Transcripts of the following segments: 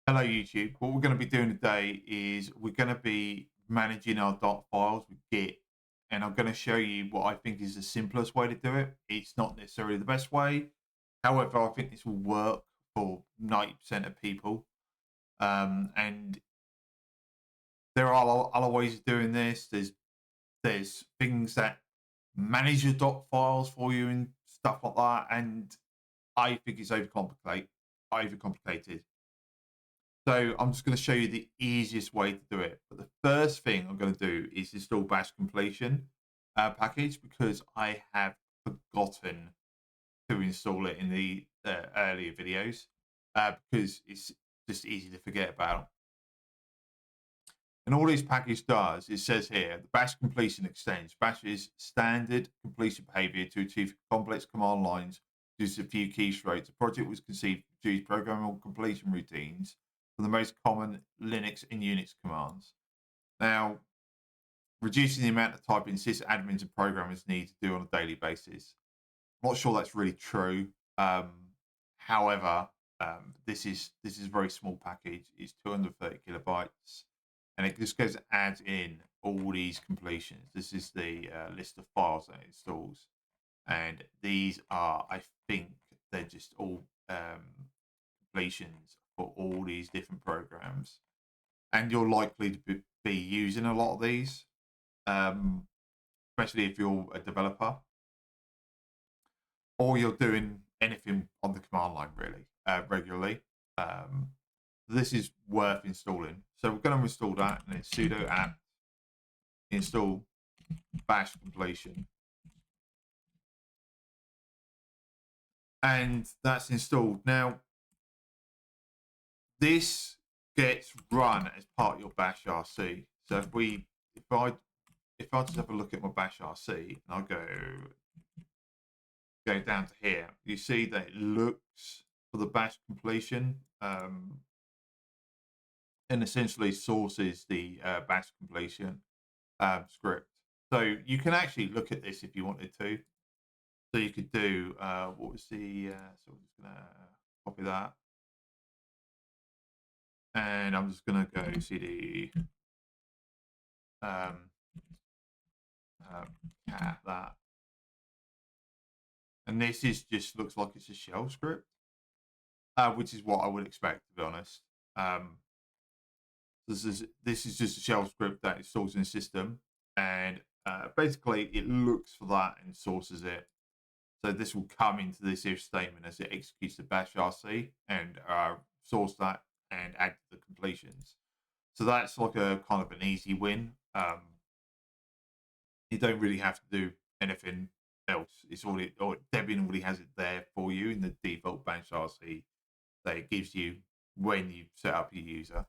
Hello YouTube. What we're going to be doing today is we're going to be managing our dot files with Git, and I'm going to show you what I think is the simplest way to do it. It's not necessarily the best way. However, I think this will work for 90% of people. And there are other ways of doing this. There's things that manage your dot files for you and stuff like that. And I think it's overcomplicated. So I'm just going to show you the easiest way to do it. But the first thing I'm going to do is install bash completion package, because I have forgotten to install it in the earlier videos because it's just easy to forget about. And all this package does, it says here, the bash completion extends. Bash is standard completion behavior to achieve complex command lines, just a few keystrokes. The project was conceived to produce programmable completion routines for the most common Linux and Unix commands. Now, reducing the amount of typing sysadmins and programmers need to do on a daily basis. I'm not sure that's really true. However, this is a very small package. It's 230 kilobytes, and it just goes and adds in all these completions. This is the list of files that it installs, and these are, I think, they're just all completions for all these different programs, and you're likely to be using a lot of these, especially if you're a developer or you're doing anything on the command line really regularly. This is worth installing. So we're going to install that, and then sudo apt install bash completion, and that's installed. Now this gets run as part of your bashrc. So if I just have a look at my bashrc and I go down to here, you see that it looks for the bash completion and essentially sources the bash completion script. So you can actually look at this if you wanted to. So you could do what was the so I'm just gonna copy that, and I'm just gonna go cd cat that, and this is just looks like it's a shell script, which is what I would expect, to be honest. This is just a shell script that installs in the system, and basically it looks for that and sources it. So this will come into this if statement as it executes the bashrc and source that and add to the completions. So that's like a kind of an easy win. You don't really have to do anything else. It's already, or Debian already has it there for you in the default bashrc that it gives you when you set up your user.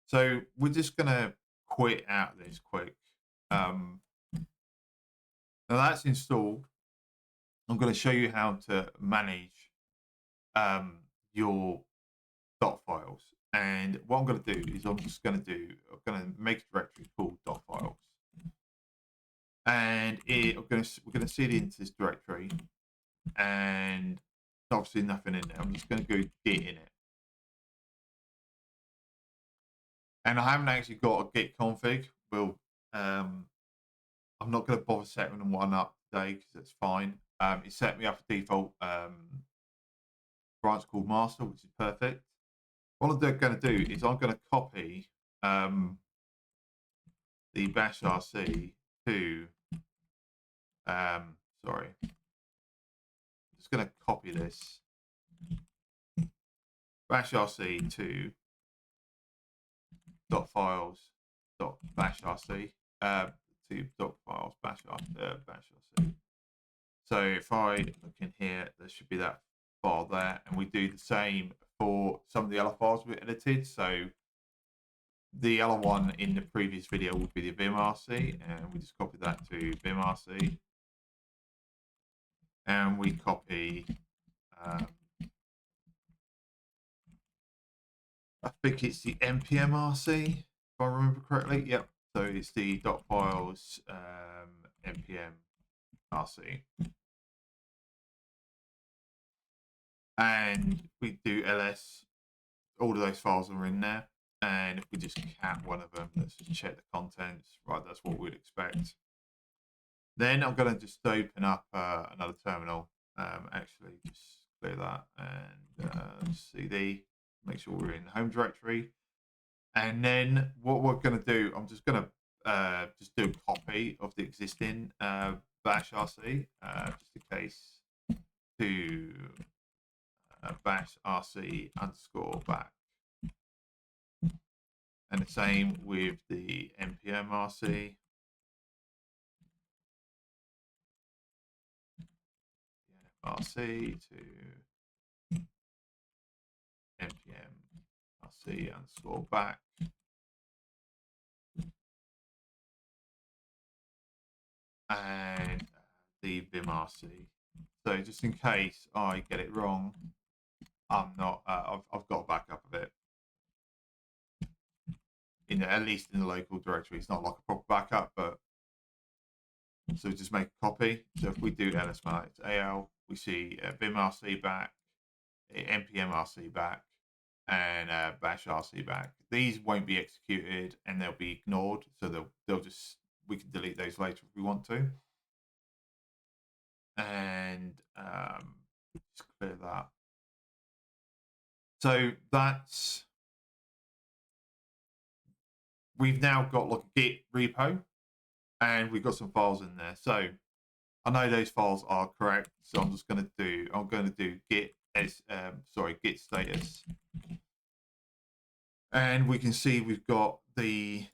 So we're just going to quit out this quick. Now that's installed. I'm going to show you how to manage your dot files. And what I'm going to do is I'm going to make a directory called Dotfiles. And we're going to seed into this directory, and obviously nothing in there. I'm just going to go git in it. And I haven't actually got a git config. Well, I'm not going to bother setting one up today because that's fine. It set me up a default branch called master, which is perfect. What I'm going to do is I'm going to copy the bashrc to, sorry, I'm just going to copy this bashrc to .files.bashrc to .files bashrc. So if I look in here, there should be that file there, and we do the same for some of the other files we edited. So the other one in the previous video would be the vimrc, and we just copy that to vimrc, and we copy I think it's the npmrc, if I remember correctly. Yep. So it's the .files npmrc, and we do ls all of those files are in there. And if we just cat one of them, let's just check the contents. Right, that's what we'd expect. Then I'm going to just open up another terminal. Actually, just clear that and cd. Make sure we're in the home directory. And then what we're going to do, I'm just going to just do a copy of the existing bashrc, just in case, to bashrc underscore back. And the same with the npm rc. rc to npm rc underscore back. And the vimrc. So just in case I get it wrong, I'm not. I've got a backup of it. At least in the local directory, it's not like a proper backup, but so just make a copy. So if we do ls-manage al, we see vimrc back, npmrc back, and bashrc back. These won't be executed and they'll be ignored. So they'll just, we can delete those later if we want to. And just clear that. So that's, we've now got like a Git repo and we've got some files in there. So I know those files are correct. So I'm just going to do, git status. And we can see we've got the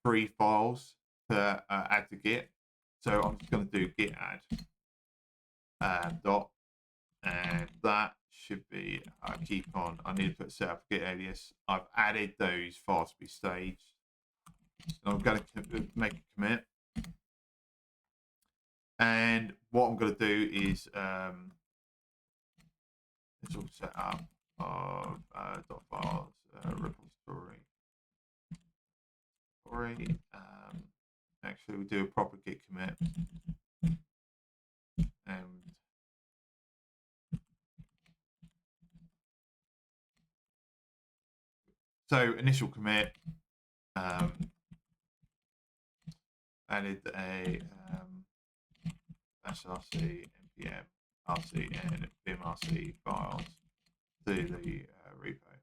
3 files to add to Git. So I'm just going to do git add dot, and that should be, I need to put set up git alias. I've added those files to be staged. So I'm going to make a commit. And what I'm going to do is it's all set up of Dotfiles repository. Actually, we do a proper git commit. And so initial commit, added a bashrc, npm rc, and vimrc files to the repo.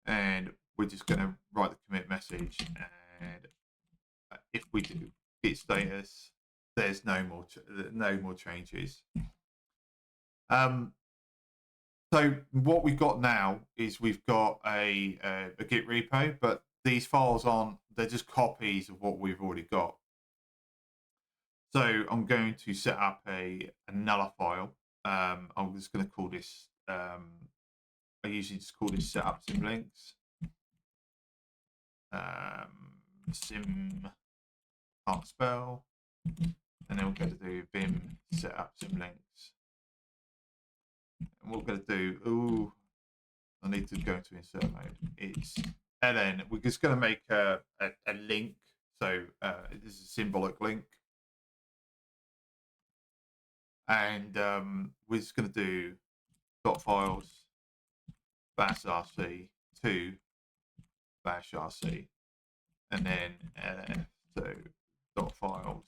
And we're just going to write the commit message, and if we do git status, there's no more changes. So what we've got now is we've got a Git repo, but these files they're just copies of what we've already got. So I'm going to set up a nuller file. I'm just going to call this, I usually just call this setup symlinks. Sim, can't spell. And then we're going to do vim setup symlinks. And what we're going to do, I need to go into insert mode. It's ln. We're just going to make a link. So this is a symbolic link. And we're just going to do .files bashrc to bashrc, and then ln. So .files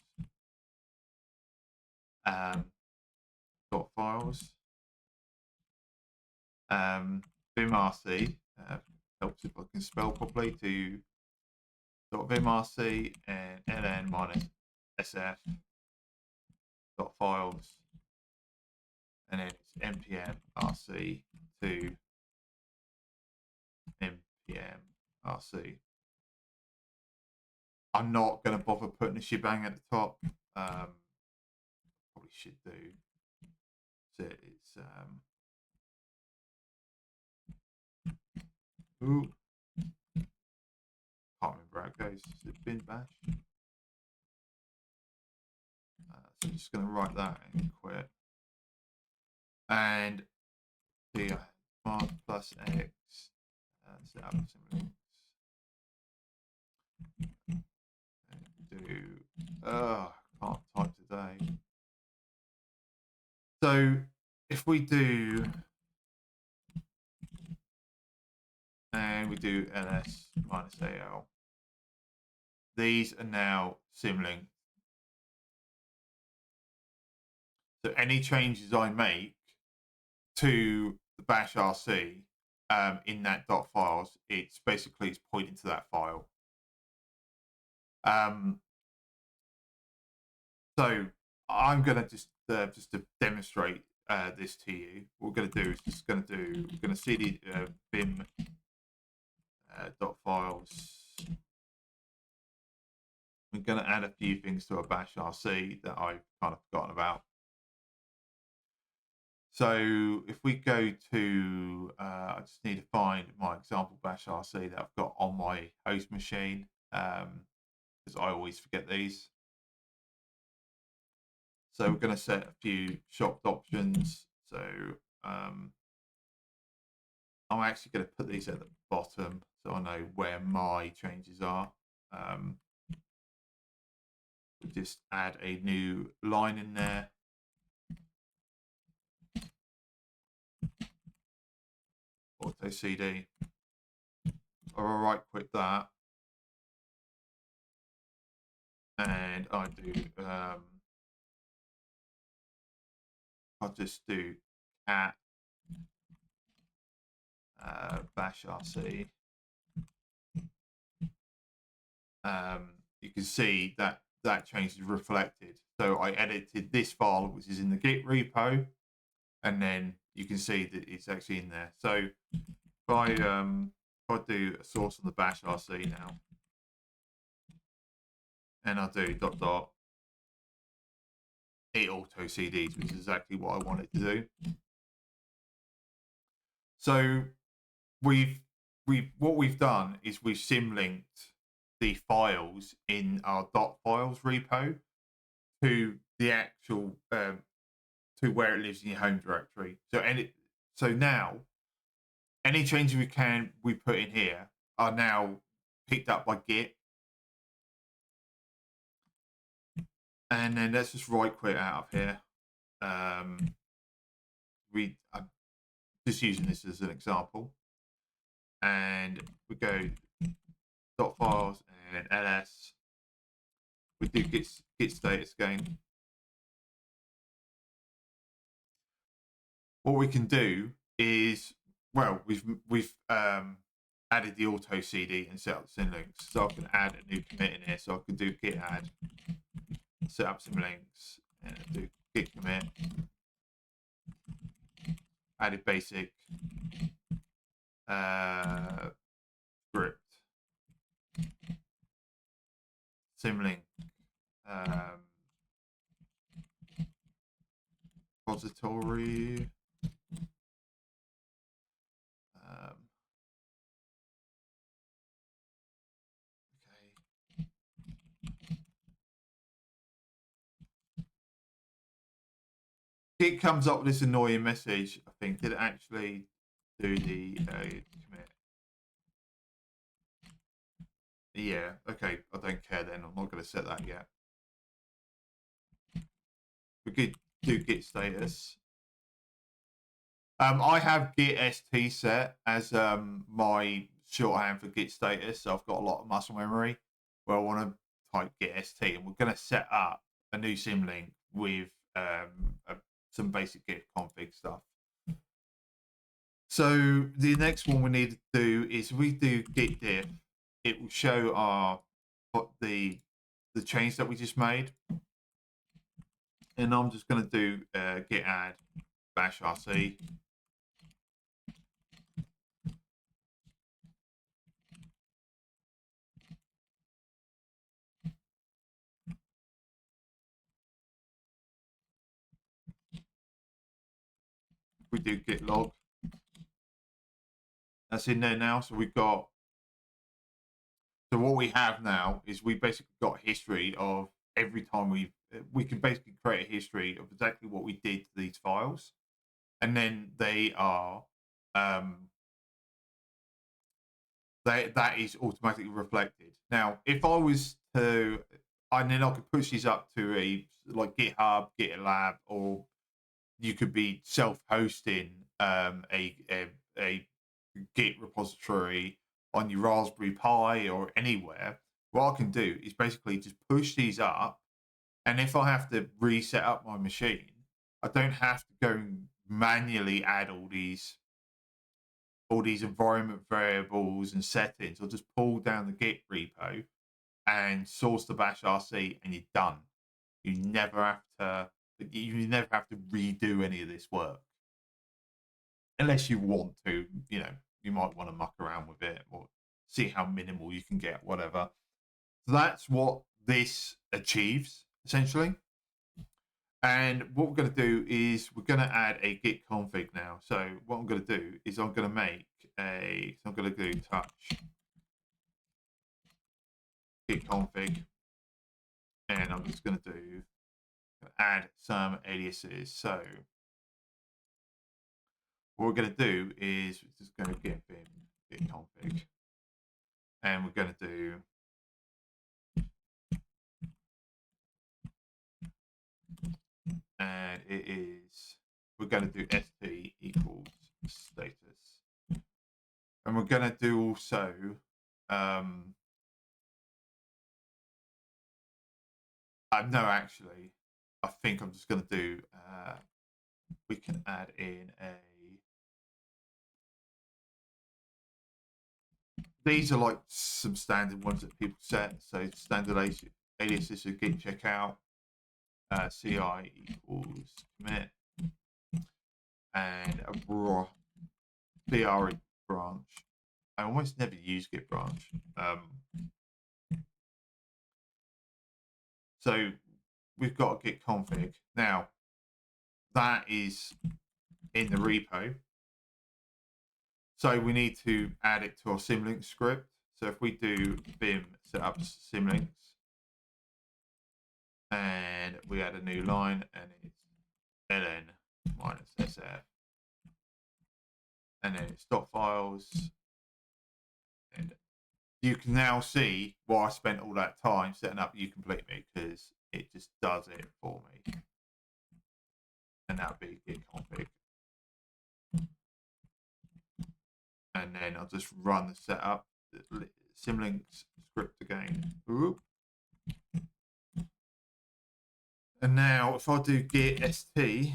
.files vimrc, helps if I can spell properly, to .vimrc and ln minus sf .files, and then it's npm rc to npm rc. I'm not going to bother putting a shebang at the top. Probably should do. So it's can't remember how it goes. Is it bin bash? So I'm just going to write that and quit. And the command plus x set up symlinks. And do can't type today. So if we do and we do ls -al. These are now symlinks. So any changes I make to the bashrc in that .files, it's pointing to that file. So I'm going to just to demonstrate this to you. What we're going to do is we're going to cd vim .files. We're going to add a few things to a bashrc that I've kind of forgotten about. So if we go to, I just need to find my example bashrc that I've got on my host machine, because I always forget these. So we're going to set a few shopped options. So I'm actually going to put these at the bottom so I know where my changes are. We'll just add a new line in there. Autocd. I'll right click that. And I do, I'll just do cat bashrc. You can see that change is reflected. So I edited this file, which is in the Git repo, and then you can see that it's actually in there. So if I do a source on the bashrc now, and I'll do ... it autocds, which is exactly what I wanted to do. So what we've done is we've symlinked the files in our .files repo to the actual to where it lives in your home directory. So now any changes we put in here are now picked up by Git. And then let's just right quit out of here. I'm just using this as an example. And we go .files and ls. We do git status again. What we can do is, well, we've added the autocd and set up symlinks. So I can add a new commit in here. So I can do git add, set up symlinks, and do git commit, added basic script, symlink, repository. Git comes up with this annoying message. I think did it actually do the commit? Yeah. Okay. I don't care then. I'm not going to set that yet. We could do git status. I have git st set as my shorthand for git status, so I've got a lot of muscle memory where I want to type git st, and we're going to set up a new symlink with some basic gitconfig stuff. So the next one we need to do is we do git diff. It will show the change that we just made, and I'm just going to do git add bashrc. We do git log. That's in there now. So we've got. So what we have now is we basically got a history of every time we can basically create a history of exactly what we did to these files, and then they are that is automatically reflected. Now, if I was to, and then I could push these up to a like GitHub, GitLab, or you could be self-hosting a Git repository on your Raspberry Pi or anywhere, what I can do is basically just push these up. And if I have to reset up my machine, I don't have to go and manually add all these environment variables and settings. I'll just pull down the Git repo and source the bashrc, and you're done. You never have to redo any of this work, unless you want to. You might want to muck around with it or see how minimal you can get, whatever. So that's what this achieves essentially. And what we're going to do is we're going to add a git config now. So what I'm going to do is I'm going to do touch git config, and I'm just going to add some aliases. So what we're going to do is we're just going to get vim git config, and we're going to do we're going to do st equals status, and we're going to do also no, actually, I think I'm just going to do we can add in these are like some standard ones that people set. So standard aliases are git checkout, ci equals commit, and a br branch. I almost never use git branch. So we've got a git config. Now, that is in the repo. So we need to add it to our symlinks script. So if we do vim setup symlinks, and we add a new line, and it's ln -sf, and then it's Dotfiles, and you can now see why I spent all that time setting up uComplete.me, because it just does it for me. And that would be git config. And then I'll just run the setup, the symlinks script again. Ooh. And now if I do git st,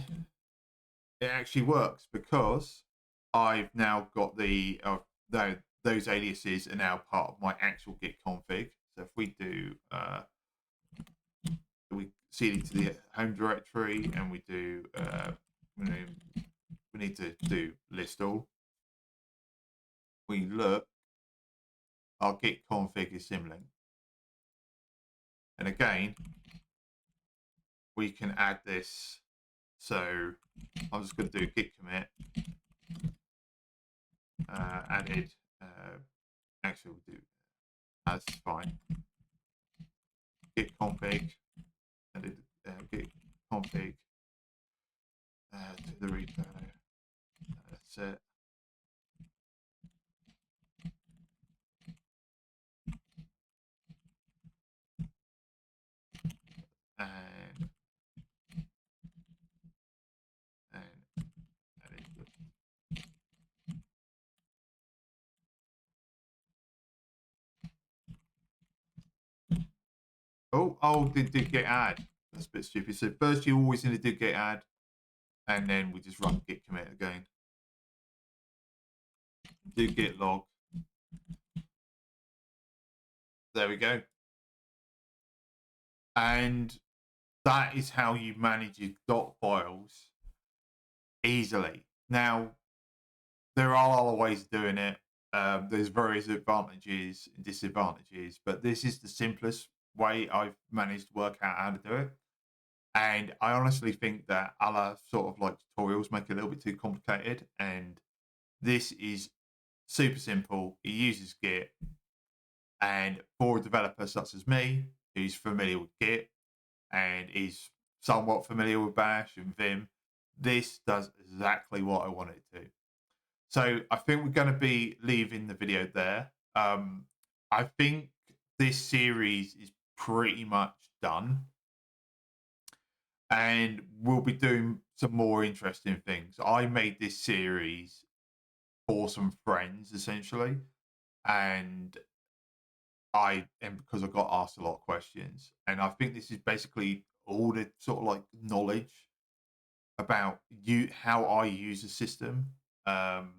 it actually works, because I've now got those aliases are now part of my actual git config. So if we do we cd to the home directory, and we do we need to do list all. We look, our git config is symlink, and again we can add this. So I'm just going to do git commit added. Actually, we'll do that's fine. Git config added git config to the repo. That's it. And did git add. That's a bit stupid. So first you always need to do git add, and then we just run git commit again. Do git log. There we go. And that is how you manage your Dotfiles easily. Now, there are other ways of doing it. There's various advantages and disadvantages, but this is the simplest way I've managed to work out how to do it. And I honestly think that other sort of like tutorials make it a little bit too complicated. And this is super simple. It uses Git. And for a developer such as me, who's familiar with Git and is somewhat familiar with Bash and Vim, this does exactly what I want it to. So I think we're going to be leaving the video there. I think this series is pretty much done, and we'll be doing some more interesting things. I made this series for some friends essentially, and because I got asked a lot of questions, and I think this is basically all the sort of like knowledge about how I use the system um,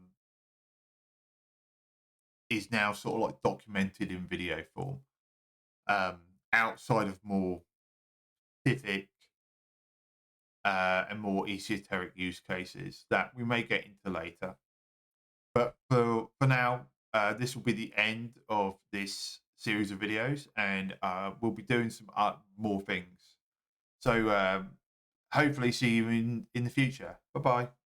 is now sort of like documented in video form. Um, Outside of more specific and more esoteric use cases that we may get into later. But for now, this will be the end of this series of videos, and we'll be doing some more things. So hopefully see you in the future. Bye bye.